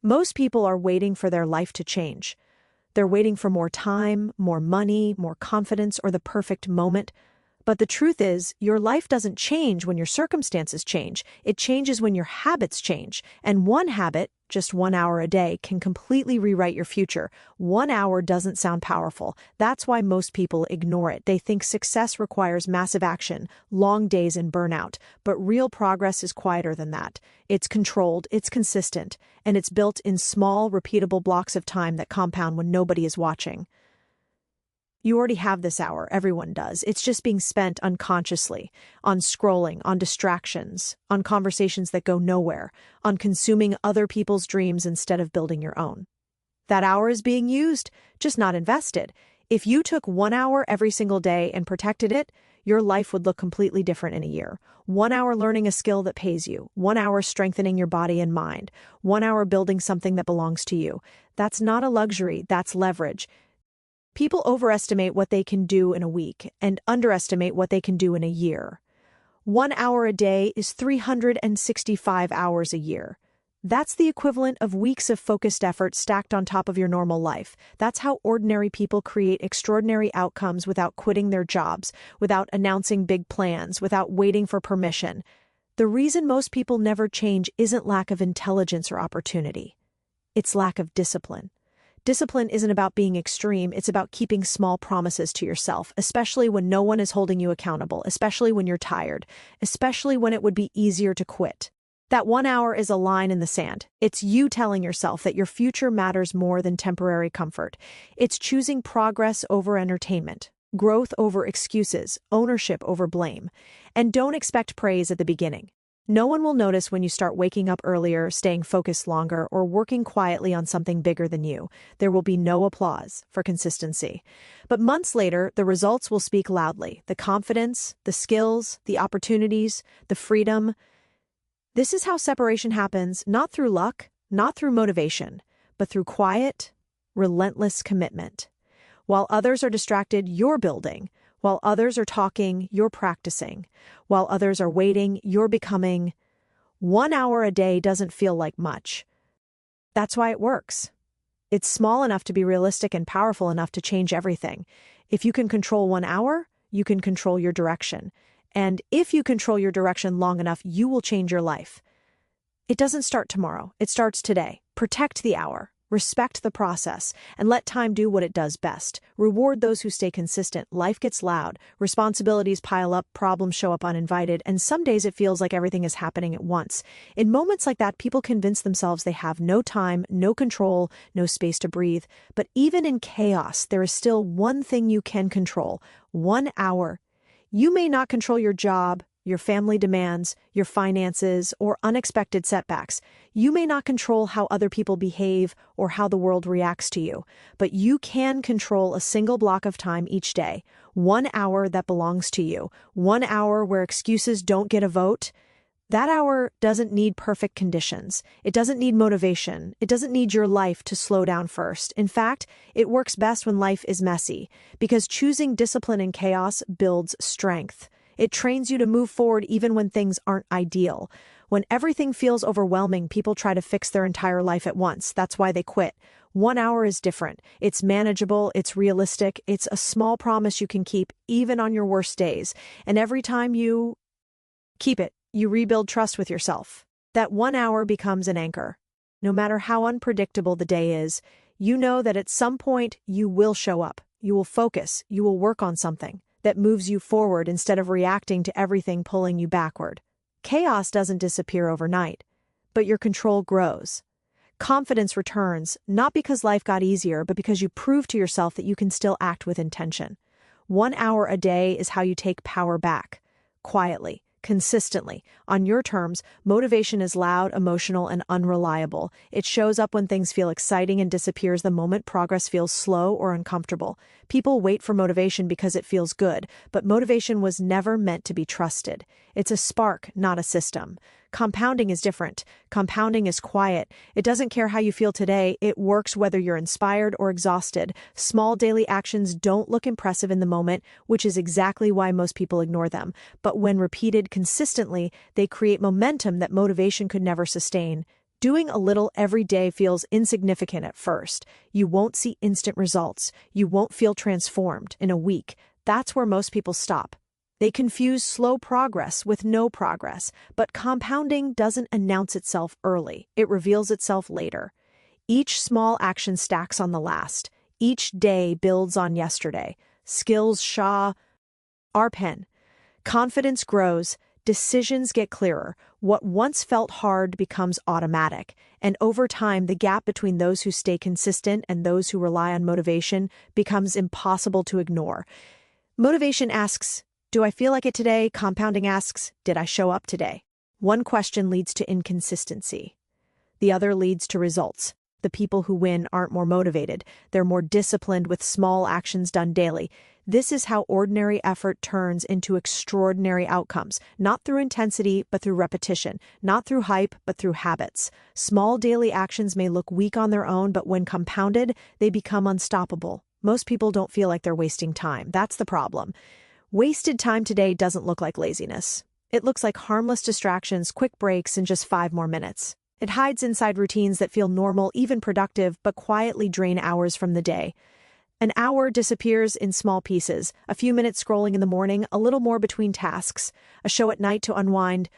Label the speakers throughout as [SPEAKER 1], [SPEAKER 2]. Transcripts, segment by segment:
[SPEAKER 1] Most people are waiting for their life to change. They're waiting for more time, more money, more confidence, or the perfect moment. But the truth is, your life doesn't change when your circumstances change. It changes when your habits change. And one habit, just 1 hour a day, can completely rewrite your future. 1 hour doesn't sound powerful. That's why most people ignore it. They think success requires massive action, long days, and burnout. But real progress is quieter than that. It's controlled, it's consistent, and it's built in small, repeatable blocks of time that compound when nobody is watching. You already have this hour, everyone does. It's just being spent unconsciously, on scrolling, on distractions, on conversations that go nowhere, on consuming other people's dreams instead of building your own. That hour is being used, just not invested. If you took 1 hour every single day and protected it, your life would look completely different in a year. 1 hour learning a skill that pays you, 1 hour strengthening your body and mind, 1 hour building something that belongs to you. That's not a luxury, that's leverage. People overestimate what they can do in a week and underestimate what they can do in a year. 1 hour a day is 365 hours a year. That's the equivalent of weeks of focused effort stacked on top of your normal life. That's how ordinary people create extraordinary outcomes without quitting their jobs, without announcing big plans, without waiting for permission. The reason most people never change isn't lack of intelligence or opportunity. It's lack of discipline. Discipline isn't about being extreme, it's about keeping small promises to yourself, especially when no one is holding you accountable, especially when you're tired, especially when it would be easier to quit. That 1 hour is a line in the sand. It's you telling yourself that your future matters more than temporary comfort. It's choosing progress over entertainment, growth over excuses, ownership over blame. And don't expect praise at the beginning. No one will notice when you start waking up earlier, staying focused longer, or working quietly on something bigger than you. There will be no applause for consistency. But months later, the results will speak loudly. The confidence, the skills, the opportunities, the freedom. This is how separation happens, not through luck, not through motivation, but through quiet, relentless commitment. While others are distracted, you're building. While others are talking, you're practicing. While others are waiting, you're becoming. 1 hour a day doesn't feel like much. That's why it works. It's small enough to be realistic and powerful enough to change everything. If you can control 1 hour, you can control your direction. And if you control your direction long enough, you will change your life. It doesn't start tomorrow. It starts today. Protect the hour. Respect the process, and let time do what it does best. Reward those who stay consistent. Life gets loud, responsibilities pile up, problems show up uninvited, and some days it feels like everything is happening at once. In moments like that, people convince themselves they have no time, no control, no space to breathe. But even in chaos, there is still one thing you can control: 1 hour. You may not control your job, your family demands, your finances, or unexpected setbacks. You may not control how other people behave or how the world reacts to you, but you can control a single block of time each day, 1 hour that belongs to you, 1 hour where excuses don't get a vote. That hour doesn't need perfect conditions. It doesn't need motivation. It doesn't need your life to slow down first. In fact, it works best when life is messy, because choosing discipline in chaos builds strength. It trains you to move forward even when things aren't ideal. When everything feels overwhelming, people try to fix their entire life at once. That's why they quit. 1 hour is different. It's manageable, it's realistic, it's a small promise you can keep even on your worst days. And every time you keep it, you rebuild trust with yourself. That 1 hour becomes an anchor. No matter how unpredictable the day is, you know that at some point you will show up. You will focus. You will work on something that moves you forward instead of reacting to everything pulling you backward. Chaos doesn't disappear overnight, but your control grows. Confidence returns, not because life got easier, but because you prove to yourself that you can still act with intention. 1 hour a day is how you take power back, quietly, consistently, on your terms. Motivation is loud, emotional, and unreliable. It shows up when things feel exciting and disappears the moment progress feels slow or uncomfortable. People wait for motivation because it feels good, but motivation was never meant to be trusted. It's a spark, not a system. Compounding is different. Compounding is quiet. It doesn't care how you feel today. It works whether you're inspired or exhausted. Small daily actions don't look impressive in the moment, which is exactly why most people ignore them. But when repeated consistently, they create momentum that motivation could never sustain. Doing a little every day feels insignificant at first. You won't see instant results. You won't feel transformed in a week. That's where most people stop. They confuse slow progress with no progress, but compounding doesn't announce itself early. It reveals itself later. Each small action stacks on the last. Each day builds on yesterday. Skills sharpen. Confidence grows. Decisions get clearer. What once felt hard becomes automatic. And over time, the gap between those who stay consistent and those who rely on motivation becomes impossible to ignore. Motivation asks, "Do I feel like it today?" Compounding asks, "Did I show up today?" One question leads to inconsistency. The other leads to results. The people who win aren't more motivated. They're more disciplined with small actions done daily. This is how ordinary effort turns into extraordinary outcomes, not through intensity, but through repetition, not through hype, but through habits. Small daily actions may look weak on their own, but when compounded, they become unstoppable. Most people don't feel like they're wasting time. That's the problem. Wasted time today doesn't look like laziness. It looks like harmless distractions, quick breaks, and just 5 more minutes. It hides inside routines that feel normal, even productive, but quietly drain hours from the day. An hour disappears in small pieces, a few minutes scrolling in the morning, a little more between tasks, a show at night to unwind.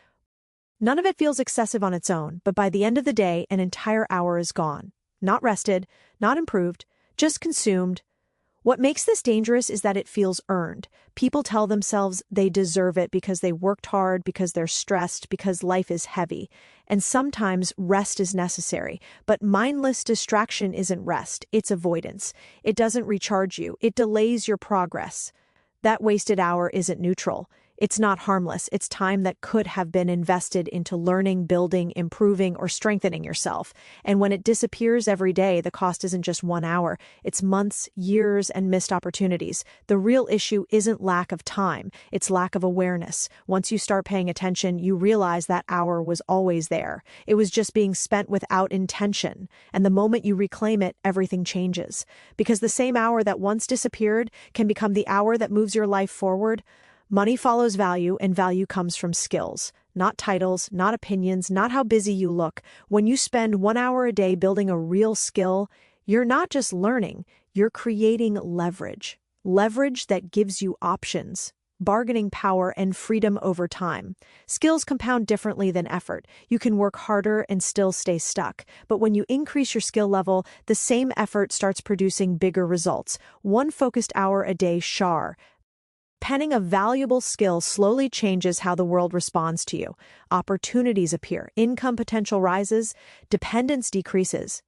[SPEAKER 1] None of it feels excessive on its own, but by the end of the day, an entire hour is gone. Not rested, not improved, just consumed. What makes this dangerous is that it feels earned. People tell themselves they deserve it because they worked hard, because they're stressed, because life is heavy. And sometimes rest is necessary. But mindless distraction isn't rest, it's avoidance. It doesn't recharge you, it delays your progress. That wasted hour isn't neutral. It's not harmless. It's time that could have been invested into learning, building, improving, or strengthening yourself. And when it disappears every day, the cost isn't just 1 hour. It's months, years, and missed opportunities. The real issue isn't lack of time. It's lack of awareness. Once you start paying attention, you realize that hour was always there. It was just being spent without intention. And the moment you reclaim it, everything changes. Because the same hour that once disappeared can become the hour that moves your life forward. Money follows value, and value comes from skills, not titles, not opinions, not how busy you look. When you spend 1 hour a day building a real skill, you're not just learning, you're creating leverage. Leverage that gives you options, bargaining power, and freedom over time. Skills compound differently than effort. You can work harder and still stay stuck. But when you increase your skill level, the same effort starts producing bigger results. 1 focused hour a day, penning a valuable skill slowly changes how the world responds to you. Opportunities appear, income potential rises, dependence decreases.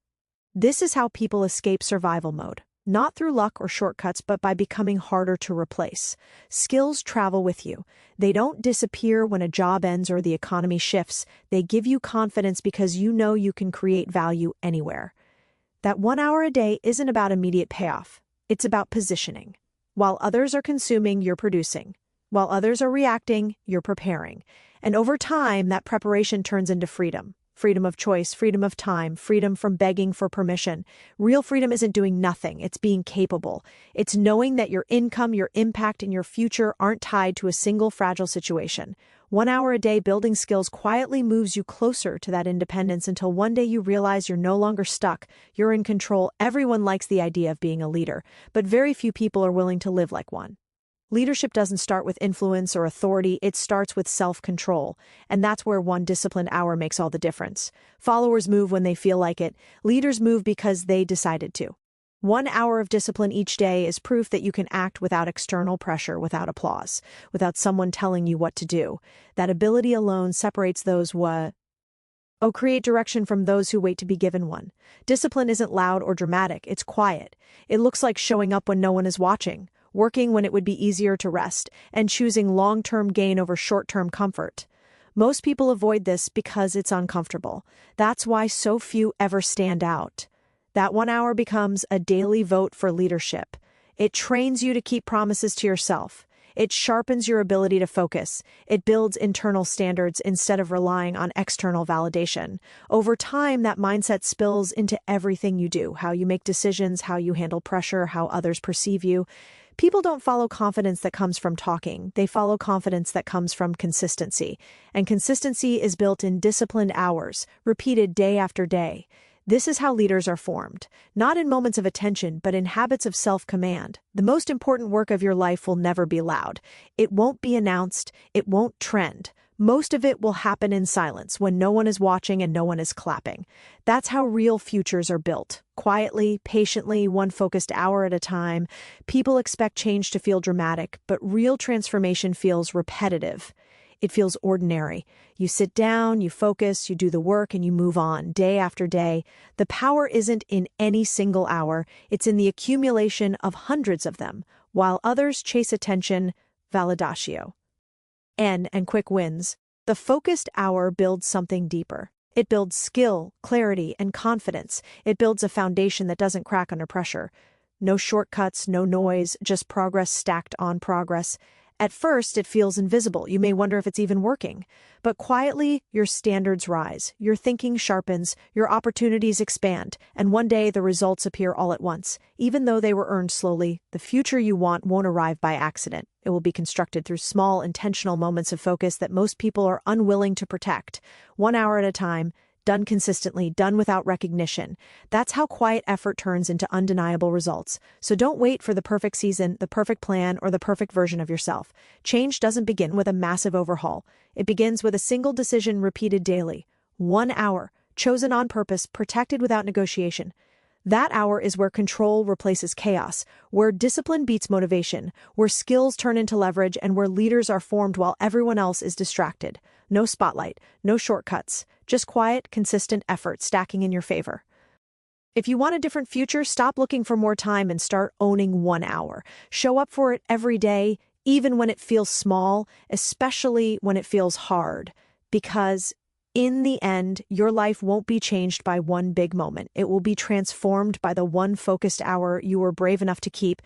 [SPEAKER 1] This is how people escape survival mode, not through luck or shortcuts, but by becoming harder to replace. Skills travel with you. They don't disappear when a job ends or the economy shifts. They give you confidence because you know you can create value anywhere. That 1 hour a day isn't about immediate payoff. It's about positioning. While others are consuming, you're producing. While others are reacting, you're preparing. And over time, that preparation turns into freedom. Freedom of choice, freedom of time, freedom from begging for permission. Real freedom isn't doing nothing, it's being capable. It's knowing that your income, your impact, and your future aren't tied to a single fragile situation. 1 hour a day building skills quietly moves you closer to that independence until one day you realize you're no longer stuck, you're in control. Everyone likes the idea of being a leader, but very few people are willing to live like one. Leadership doesn't start with influence or authority, it starts with self-control, and that's where 1 disciplined hour makes all the difference. Followers move when they feel like it, leaders move because they decided to. 1 hour of discipline each day is proof that you can act without external pressure, without applause, without someone telling you what to do. That ability alone separates those who create direction from those who wait to be given one. Discipline isn't loud or dramatic, it's quiet. It looks like showing up when no one is watching, working when it would be easier to rest, and choosing long-term gain over short-term comfort. Most people avoid this because it's uncomfortable. That's why so few ever stand out. That 1 hour becomes a daily vote for leadership. It trains you to keep promises to yourself. It sharpens your ability to focus. It builds internal standards instead of relying on external validation. Over time, that mindset spills into everything you do, how you make decisions, how you handle pressure, how others perceive you. People don't follow confidence that comes from talking. They follow confidence that comes from consistency. And consistency is built in disciplined hours, repeated day after day. This is how leaders are formed, not in moments of attention, but in habits of self-command. The most important work of your life will never be loud. It won't be announced. It won't trend. Most of it will happen in silence when no one is watching and no one is clapping. That's how real futures are built. Quietly, patiently, one focused hour at a time. People expect change to feel dramatic, but real transformation feels repetitive. It feels ordinary. You sit down, you focus, you do the work, and you move on, day after day. The power isn't in any single hour. It's in the accumulation of hundreds of them, while others chase attention, validatio. And quick wins. The focused hour builds something deeper. It builds skill, clarity, and confidence. It builds a foundation that doesn't crack under pressure. No shortcuts, no noise, just progress stacked on progress. At first, it feels invisible. You may wonder if it's even working. But quietly, your standards rise, your thinking sharpens, your opportunities expand, and one day the results appear all at once. Even though they were earned slowly, the future you want won't arrive by accident. It will be constructed through small, intentional moments of focus that most people are unwilling to protect. 1 hour at a time, done consistently, done without recognition. That's how quiet effort turns into undeniable results. So don't wait for the perfect season, the perfect plan, or the perfect version of yourself. Change doesn't begin with a massive overhaul. It begins with a single decision repeated daily. 1 hour, chosen on purpose, protected without negotiation. That hour is where control replaces chaos, where discipline beats motivation, where skills turn into leverage, and where leaders are formed while everyone else is distracted. No spotlight, no shortcuts, just quiet, consistent effort stacking in your favor. If you want a different future, stop looking for more time and start owning 1 hour. Show up for it every day, even when it feels small, especially when it feels hard, because in the end, your life won't be changed by one big moment. It will be transformed by the one focused hour you were brave enough to keep